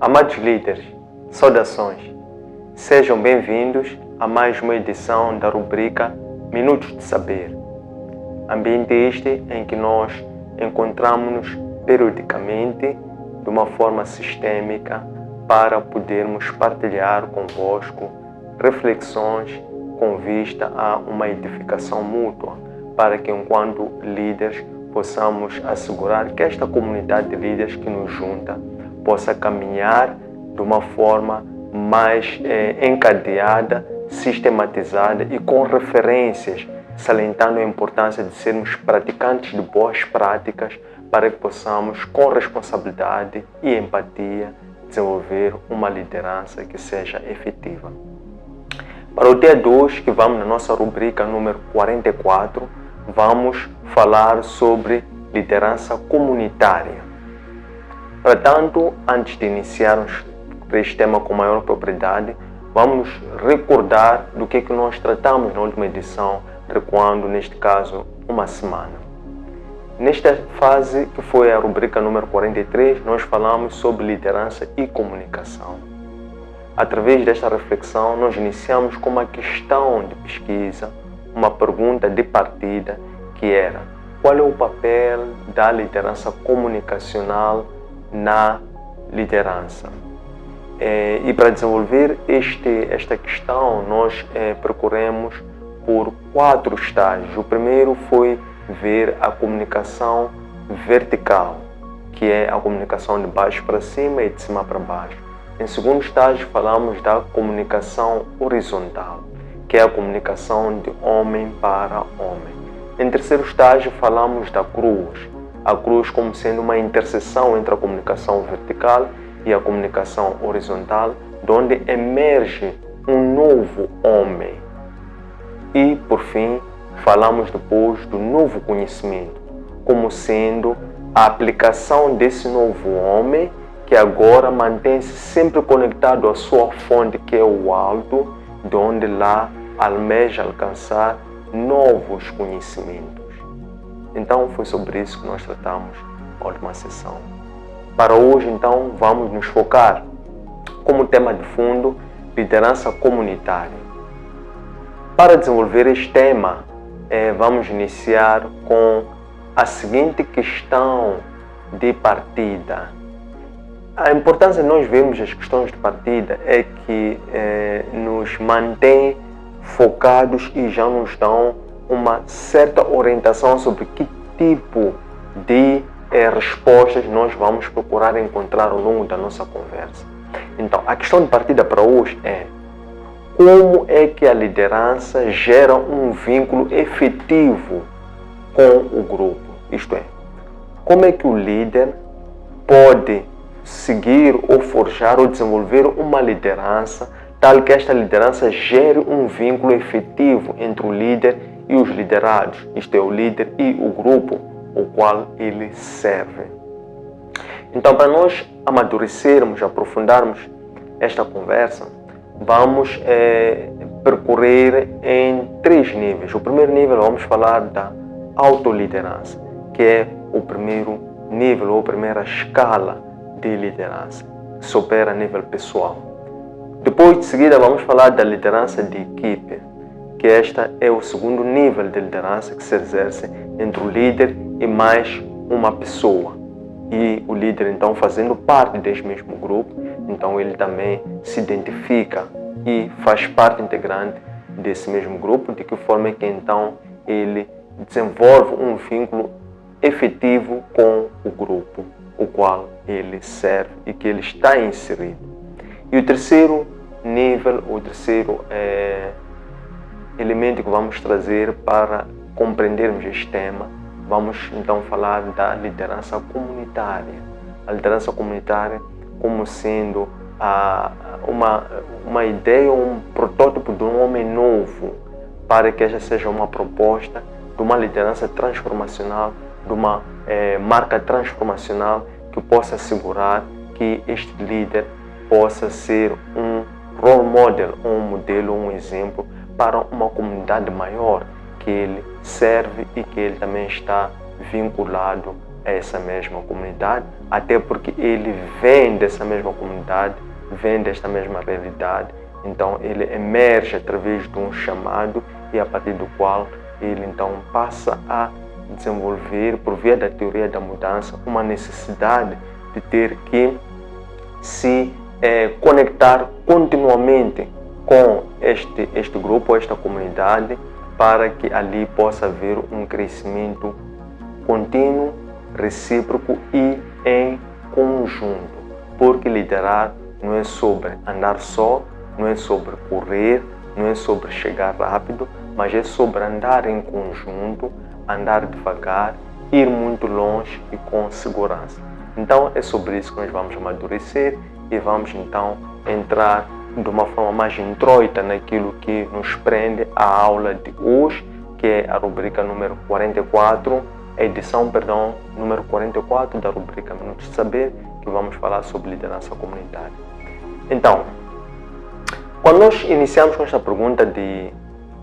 Amados líderes, saudações. Sejam bem-vindos a mais uma edição da rubrica Minutos de Saber. Ambiente este em que nós encontramos-nos periodicamente de uma forma sistêmica para podermos partilhar convosco reflexões com vista a uma edificação mútua, para que enquanto líderes possamos assegurar que esta comunidade de líderes que nos junta possa caminhar de uma forma mais encadeada, sistematizada e com referências, salientando a importância de sermos praticantes de boas práticas para que possamos, com responsabilidade e empatia, desenvolver uma liderança que seja efetiva. Para o dia 2, que vamos na nossa rubrica número 44, vamos falar sobre liderança comunitária. Portanto, antes de iniciarmos este tema com maior propriedade, vamos recordar do que nós tratamos na última edição, recuando, neste caso, uma semana. Nesta fase, que foi a rubrica número 43, nós falamos sobre liderança e comunicação. Através desta reflexão, nós iniciamos com uma questão de pesquisa, uma pergunta de partida, que era: qual é o papel da liderança comunicacional na liderança? E para desenvolver esta questão, nós percorremos por 4 estágios. O primeiro foi ver a comunicação vertical, que é a comunicação de baixo para cima e de cima para baixo. Em segundo estágio, falamos da comunicação horizontal, que é a comunicação de homem para homem. Em terceiro estágio, falamos da cruz. A cruz como sendo uma interseção entre a comunicação vertical e a comunicação horizontal, onde emerge um novo homem. E, por fim, falamos depois do novo conhecimento, como sendo a aplicação desse novo homem, que agora mantém-se sempre conectado à sua fonte, que é o alto, de onde lá almeja alcançar novos conhecimentos. Então, foi sobre isso que nós tratamos na última sessão. Para hoje, então, vamos nos focar como tema de fundo liderança comunitária. Para desenvolver este tema, vamos iniciar com a seguinte questão de partida. A importância de nós vermos as questões de partida é que nos mantém focados e já nos dão uma certa orientação sobre que tipo de respostas nós vamos procurar encontrar ao longo da nossa conversa. Então, a questão de partida para hoje é: como é que a liderança gera um vínculo efetivo com o grupo? Isto é, como é que o líder pode seguir ou forjar ou desenvolver uma liderança tal que esta liderança gere um vínculo efetivo entre o líder e os liderados, isto é, o líder e o grupo o qual ele serve. Então, para nós amadurecermos, aprofundarmos esta conversa, vamos percorrer em 3 níveis. O primeiro nível, vamos falar da autoliderança, que é o primeiro nível ou a primeira escala de liderança, que se opera a nível pessoal. Depois, de seguida, vamos falar da liderança de equipe, que esta é o segundo nível de liderança que se exerce entre o líder e mais uma pessoa. E o líder, então, fazendo parte deste mesmo grupo, então ele também se identifica e faz parte integrante desse mesmo grupo, de que forma que, então, ele desenvolve um vínculo efetivo com o grupo, o qual ele serve e que ele está inserido. E o terceiro nível, o terceiro elemento que vamos trazer para compreendermos este tema, vamos então falar da liderança comunitária. A liderança comunitária como sendo uma ideia, um protótipo de um homem novo, para que esta seja uma proposta de uma liderança transformacional, de uma marca transformacional que possa assegurar que este líder possa ser um role model, um modelo, um exemplo para uma comunidade maior que ele serve e que ele também está vinculado a essa mesma comunidade, até porque ele vem dessa mesma comunidade, vem desta mesma realidade, então ele emerge através de um chamado e a partir do qual ele então passa a desenvolver, por via da teoria da mudança, uma necessidade de ter que se conectar continuamente com este grupo, esta comunidade, para que ali possa haver um crescimento contínuo, recíproco e em conjunto. Porque liderar não é sobre andar só, não é sobre correr, não é sobre chegar rápido, mas é sobre andar em conjunto, andar devagar, ir muito longe e com segurança. Então é sobre isso que nós vamos amadurecer e vamos então entrar de uma forma mais introita naquilo que nos prende a aula de hoje, que é a rubrica número 44, a edição, número 44 da rubrica Minutos de Saber, que vamos falar sobre liderança comunitária. Então, quando nós iniciamos com esta pergunta de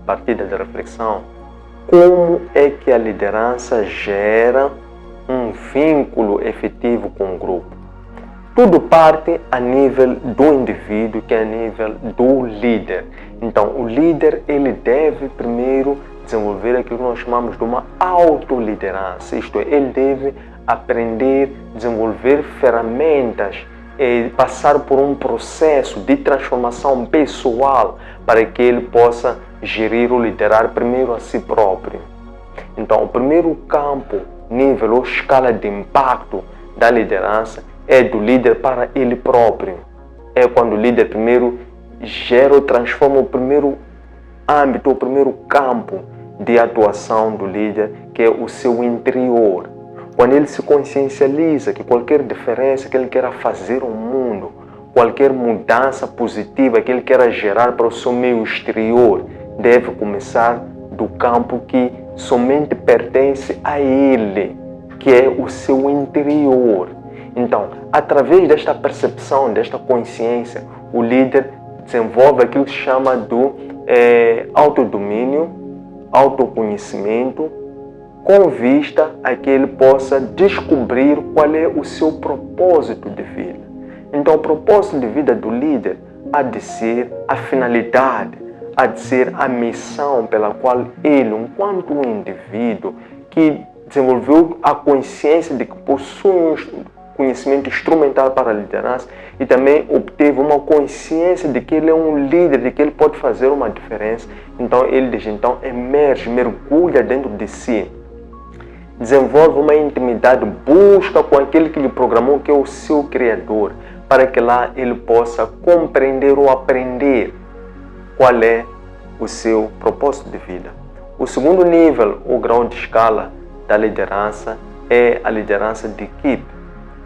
partida de reflexão, como é que a liderança gera um vínculo efetivo com o grupo? Tudo parte a nível do indivíduo, que é a nível do líder. Então, o líder ele deve primeiro desenvolver aquilo que nós chamamos de uma autoliderança. Isto é, ele deve aprender, desenvolver ferramentas e passar por um processo de transformação pessoal para que ele possa gerir ou liderar primeiro a si próprio. Então, o primeiro campo, nível ou escala de impacto da liderança é do líder para ele próprio. É quando o líder primeiro gera ou transforma o primeiro âmbito, o primeiro campo de atuação do líder, que é o seu interior. Quando ele se consciencializa que qualquer diferença que ele queira fazer no mundo, qualquer mudança positiva que ele queira gerar para o seu meio exterior, deve começar do campo que somente pertence a ele, que é o seu interior. Então, através desta percepção, desta consciência, o líder desenvolve aquilo que se chama do autodomínio, autoconhecimento, com vista a que ele possa descobrir qual é o seu propósito de vida. Então, o propósito de vida do líder há de ser a finalidade, há de ser a missão pela qual ele, enquanto um indivíduo que desenvolveu a consciência de que possui um conhecimento instrumental para a liderança e também obteve uma consciência de que ele é um líder, de que ele pode fazer uma diferença. Então ele desde então emerge, mergulha dentro de si, desenvolve uma intimidade, busca com aquele que lhe programou, que é o seu Criador, para que lá ele possa compreender ou aprender qual é o seu propósito de vida. O segundo nível, o grau de escala da liderança, é a liderança de equipe.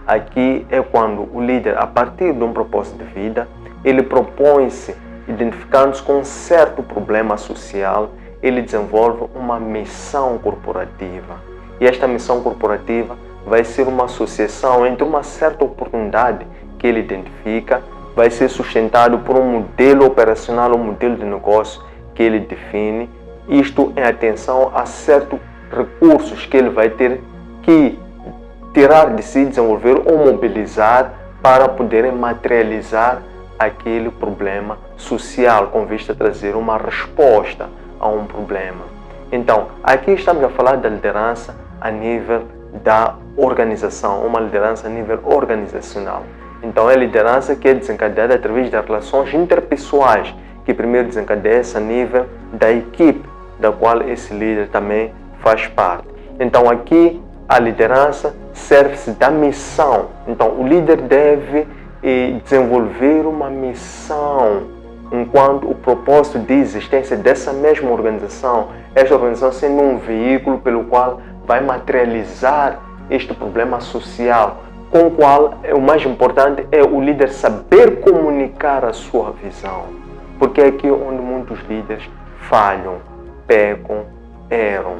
Aqui é quando o líder, a partir de um propósito de vida, ele propõe-se, identificando-se com um certo problema social, ele desenvolve uma missão corporativa. E esta missão corporativa vai ser uma associação entre uma certa oportunidade que ele identifica, vai ser sustentado por um modelo operacional, um modelo de negócio que ele define. Isto em atenção a certos recursos que ele vai ter que tirar de si, desenvolver ou mobilizar para poderem materializar aquele problema social, com vista a trazer uma resposta a um problema. Então, aqui estamos a falar da liderança a nível da organização, uma liderança a nível organizacional. Então, é a liderança que é desencadeada através das relações interpessoais, que primeiro desencadeia-se a nível da equipe, da qual esse líder também faz parte. Então, aqui a liderança serve-se da missão. Então, o líder deve desenvolver uma missão, enquanto o propósito de existência dessa mesma organização, esta organização sendo um veículo pelo qual vai materializar este problema social, com o qual o mais importante é o líder saber comunicar a sua visão. Porque é aqui onde muitos líderes falham, pecam, erram,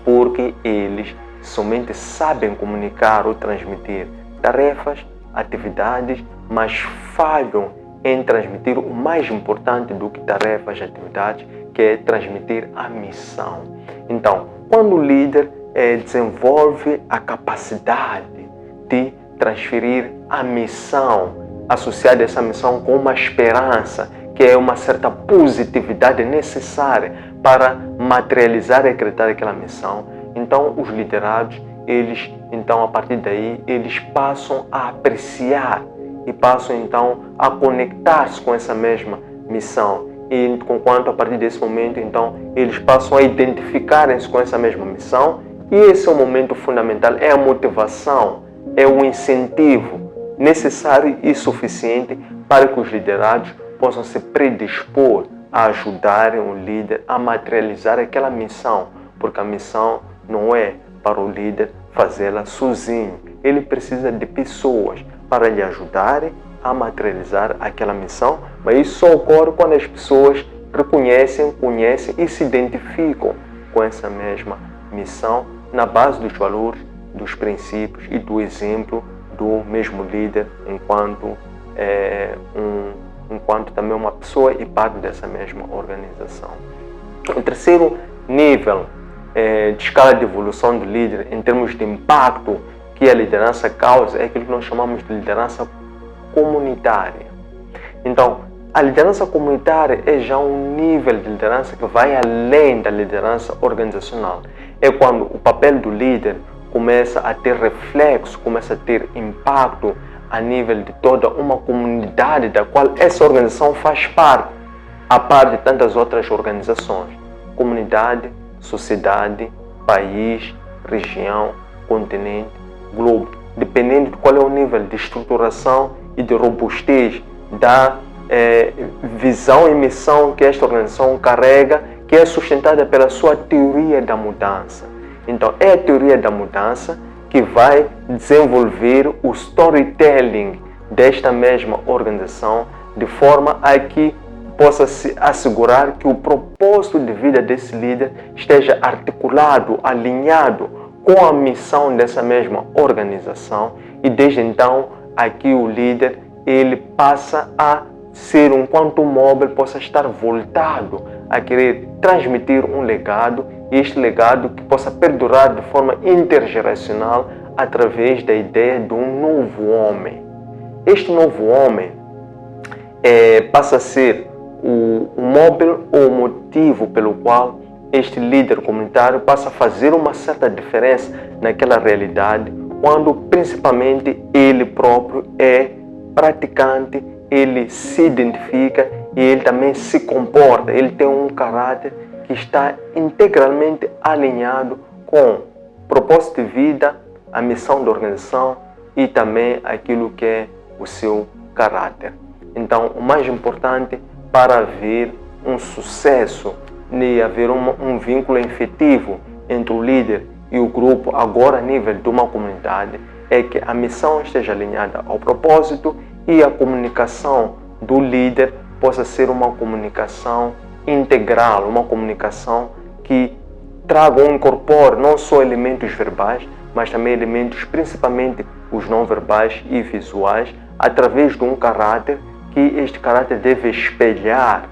porque eles somente sabem comunicar ou transmitir tarefas, atividades, mas falham em transmitir o mais importante do que tarefas e atividades, que é transmitir a missão. Então, quando o líder desenvolve a capacidade de transferir a missão, associada a essa missão com uma esperança, que é uma certa positividade necessária para materializar e acreditar aquela missão. Então, os liderados, a partir daí, eles passam a apreciar e passam, então, a conectar-se com essa mesma missão. E, conquanto, a partir desse momento, então, eles passam a identificarem-se com essa mesma missão. E esse é o momento fundamental, é a motivação, é o incentivo necessário e suficiente para que os liderados possam se predispor a ajudarem o líder a materializar aquela missão, porque a missão não é para o líder fazê-la sozinho. Ele precisa de pessoas para lhe ajudarem a materializar aquela missão, mas isso só ocorre quando as pessoas reconhecem, conhecem e se identificam com essa mesma missão na base dos valores, dos princípios e do exemplo do mesmo líder enquanto também uma pessoa e parte dessa mesma organização. O terceiro nível de escala de evolução do líder em termos de impacto que a liderança causa é aquilo que nós chamamos de liderança comunitária. Então, a liderança comunitária é já um nível de liderança que vai além da liderança organizacional. É quando o papel do líder começa a ter reflexo, começa a ter impacto a nível de toda uma comunidade da qual essa organização faz parte, a par de tantas outras organizações. Comunidade, sociedade, país, região, continente, globo. Dependendo de qual é o nível de estruturação e de robustez da visão e missão que esta organização carrega, que é sustentada pela sua teoria da mudança. Então, é a teoria da mudança que vai desenvolver o storytelling desta mesma organização, de forma a que possa se assegurar que o propósito de vida desse líder esteja articulado, alinhado com a missão dessa mesma organização. E desde então, aqui o líder, ele passa a ser um quantum móvel, possa estar voltado a querer transmitir um legado, e este legado que possa perdurar de forma intergeracional através da ideia de um novo homem. Este novo homem passa a ser o móvel ou o motivo pelo qual este líder comunitário passa a fazer uma certa diferença naquela realidade, quando principalmente ele próprio é praticante, ele se identifica e ele também se comporta, ele tem um caráter que está integralmente alinhado com o propósito de vida, a missão da organização e também aquilo que é o seu caráter. Então, o mais importante para haver um sucesso e haver um vínculo efetivo entre o líder e o grupo, agora a nível de uma comunidade, é que a missão esteja alinhada ao propósito e a comunicação do líder possa ser uma comunicação integral, uma comunicação que traga ou incorpore não só elementos verbais, mas também elementos, principalmente os não verbais e visuais, através de um caráter que este caráter deve espelhar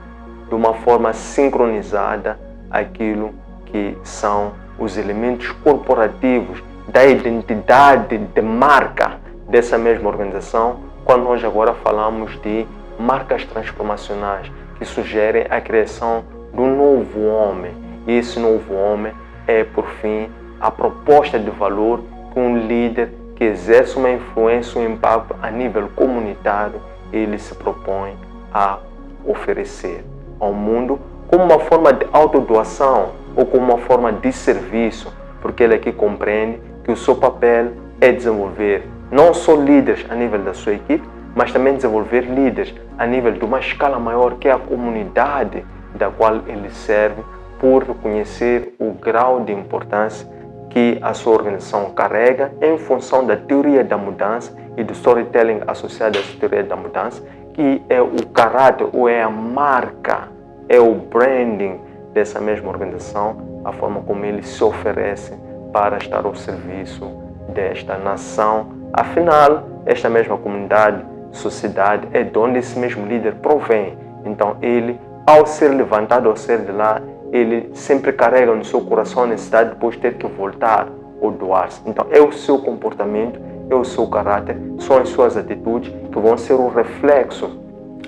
de uma forma sincronizada aquilo que são os elementos corporativos da identidade de marca dessa mesma organização, quando nós agora falamos de marcas transformacionais que sugerem a criação do novo homem. E esse novo homem é, por fim, a proposta de valor que um líder que exerce uma influência, um impacto a nível comunitário, ele se propõe a oferecer ao mundo como uma forma de autodoação ou como uma forma de serviço, porque ele aqui compreende que o seu papel é desenvolver não só líderes a nível da sua equipe, mas também desenvolver líderes a nível de uma escala maior, que é a comunidade da qual ele serve, por reconhecer o grau de importância que a sua organização carrega em função da teoria da mudança e do storytelling associado a essa teoria da mudança, que é o caráter ou é a marca, é o branding dessa mesma organização, a forma como ele se oferece para estar ao serviço desta nação. Afinal, esta mesma comunidade, sociedade, é de onde esse mesmo líder provém. Então ele, ao ser levantado, ao ser de lá, ele sempre carrega no seu coração a necessidade de depois ter que voltar ou doar-se. Então, é o seu comportamento, é o seu caráter, são as suas atitudes que vão ser o reflexo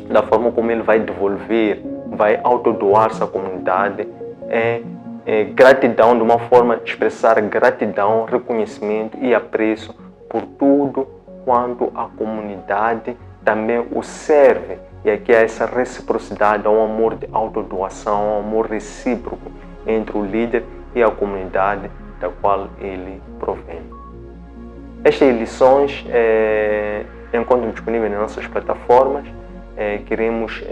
da forma como ele vai devolver, vai autodoar-se à comunidade. Gratidão, de uma forma de expressar gratidão, reconhecimento e apreço por tudo quanto a comunidade também o serve. E aqui há essa reciprocidade, há um amor de autodoação, um amor recíproco entre o líder e a comunidade da qual ele provém. Estas lições encontram disponíveis nas nossas plataformas. Queremos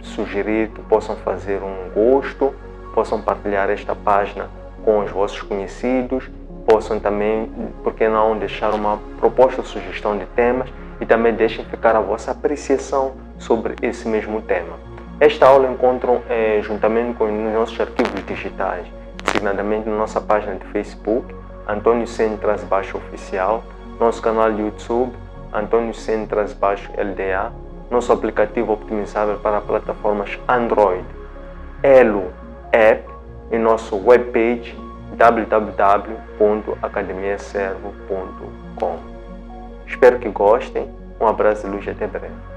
sugerir que possam fazer um gosto, possam partilhar esta página com os vossos conhecidos, possam também, por que não, deixar uma proposta ou sugestão de temas e também deixem ficar a vossa apreciação sobre esse mesmo tema. Esta aula encontram juntamente com os nossos arquivos digitais, designadamente na nossa página de Facebook, Antônio Sen_Oficial, nosso canal de YouTube, Antônio Sen_LDA, nosso aplicativo optimizável para plataformas Android, Elo App e nosso webpage www.academiaservo.com. Espero que gostem. Um abraço de luz e até breve.